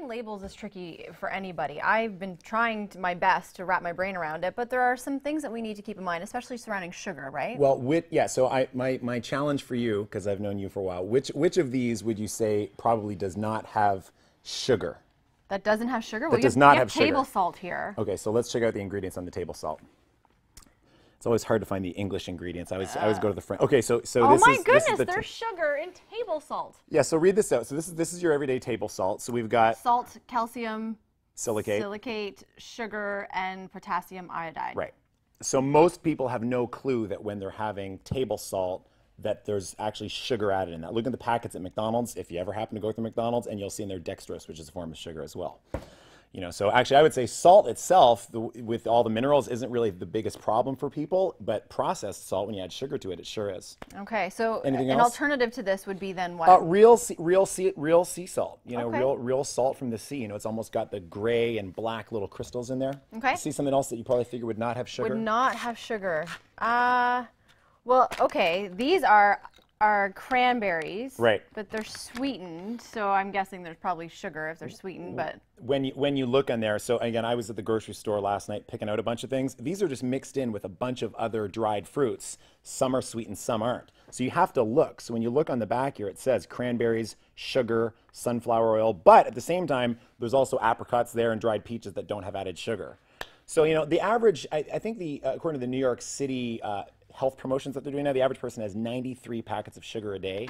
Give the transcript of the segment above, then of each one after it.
labels is tricky for anybody. I've been trying my best to wrap my brain around it, but there are some things that we need to keep in mind, especially surrounding sugar, right? Well, yeah, so my challenge for you, because I've known you for a while, which of these would you say probably does not have sugar? That doesn't have sugar? That does not have sugar. sugar. Table salt here. Okay, so let's check out the ingredients on the table salt. It's always hard to find the English ingredients. I always go to the French. Okay, so oh this my is goodness, this is there's sugar in table salt. Yeah, so read this out. So this is your everyday table salt. So we've got salt, calcium, silicate, sugar, and potassium iodide. Right. So most people have no clue that when they're having table salt that there's actually sugar added in that. Look at the packets at McDonald's, if you ever happen to go through McDonald's, and you'll see in there dextrose, which is a form of sugar as well. You know, so actually I would say salt itself, with all the minerals, isn't really the biggest problem for people, but processed salt, when you add sugar to it, it sure is. Okay, so Anything an else? alternative to this would be then what? Real sea salt. You know, Okay. real salt from the sea. You know, it's almost got the gray and black little crystals in there. Okay. You see something else that you probably figure would not have sugar? Would not have sugar. Well, okay, these are cranberries. Right. But they're sweetened, so I'm guessing there's probably sugar if they're sweetened, but When you look on there, so again, I was at the grocery store last night picking out a bunch of things. These are just mixed in with a bunch of other dried fruits. Some are sweetened, some aren't. So you have to look. So when you look on the back here, it says cranberries, sugar, sunflower oil, but at the same time, there's also apricots there and dried peaches that don't have added sugar. So, you know, the average, I think according to the New York City health promotions that they're doing now, the average person has 93 packets of sugar a day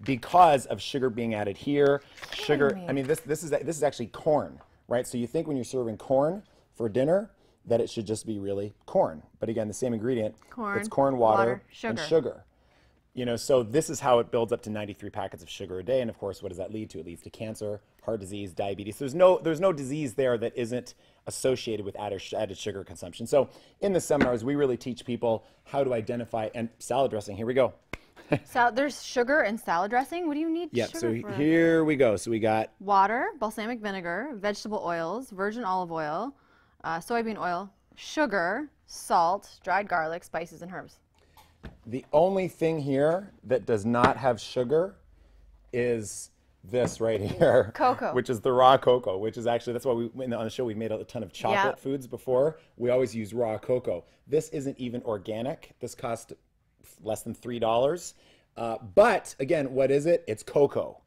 because of sugar being added here. Sugar, I mean, this is actually corn, right? So you think when you're serving corn for dinner that it should just be really corn. But again, the same ingredient. Corn, it's corn, water, and sugar. sugar. You know, so this is how it builds up to 93 packets of sugar a day. And of course, what does that lead to? It leads to cancer, heart disease, diabetes. There's no disease there that isn't associated with added sugar consumption. So in the seminars, we really teach people how to identify, and salad dressing, here we go. So there's sugar in salad dressing? What do you need Yeah, sugar so for? here we go. So we got Water, balsamic vinegar, vegetable oils, virgin olive oil, soybean oil, sugar, salt, dried garlic, spices, and herbs. the only thing here that does not have sugar is this right here. Cocoa. Which is the raw cocoa, which is actually, that's why on the show we've made a ton of chocolate foods before. We always use raw cocoa. This isn't even organic. This cost less than $3. But again, what is it? It's cocoa,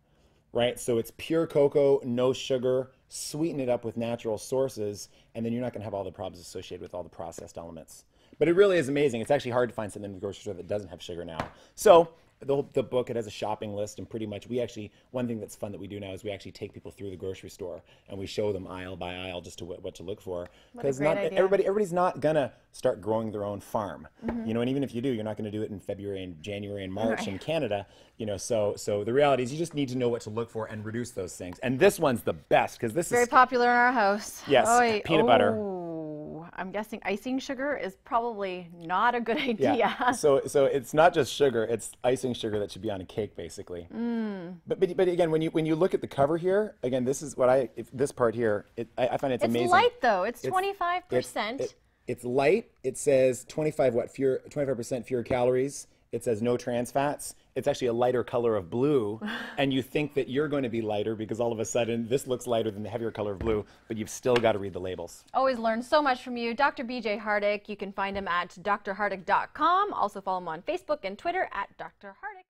right? So it's pure cocoa, no sugar, sweeten it up with natural sources, and then you're not going to have all the problems associated with all the processed elements. But it really is amazing. It's actually hard to find something in the grocery store that doesn't have sugar now. So the book, it has a shopping list, and pretty much one thing that's fun that we do now is we actually take people through the grocery store and we show them aisle by aisle just to what to look for. Because everybody's not gonna start growing their own farm, you know. And even if you do, you're not going to do it in February and January and March in Canada, you know. So the reality is you just need to know what to look for and reduce those things. And this one's the best because this is very popular in our house. Yes, peanut butter. I'm guessing icing sugar is probably not a good idea. Yeah. So it's not just sugar; it's icing sugar that should be on a cake, basically. But again, when you look at the cover here, again, this is what this part here. I find it's amazing. It's light though. It's 25%. It's light. It says 25% fewer calories. It says no trans fats. It's actually a lighter color of blue, and you think that you're going to be lighter because all of a sudden this looks lighter than the heavier color of blue, but you've still got to read the labels. Always learn so much from you. Dr. BJ Hardick. You can find him at drhardick.com. Also follow him on Facebook and Twitter at Dr. Hardick.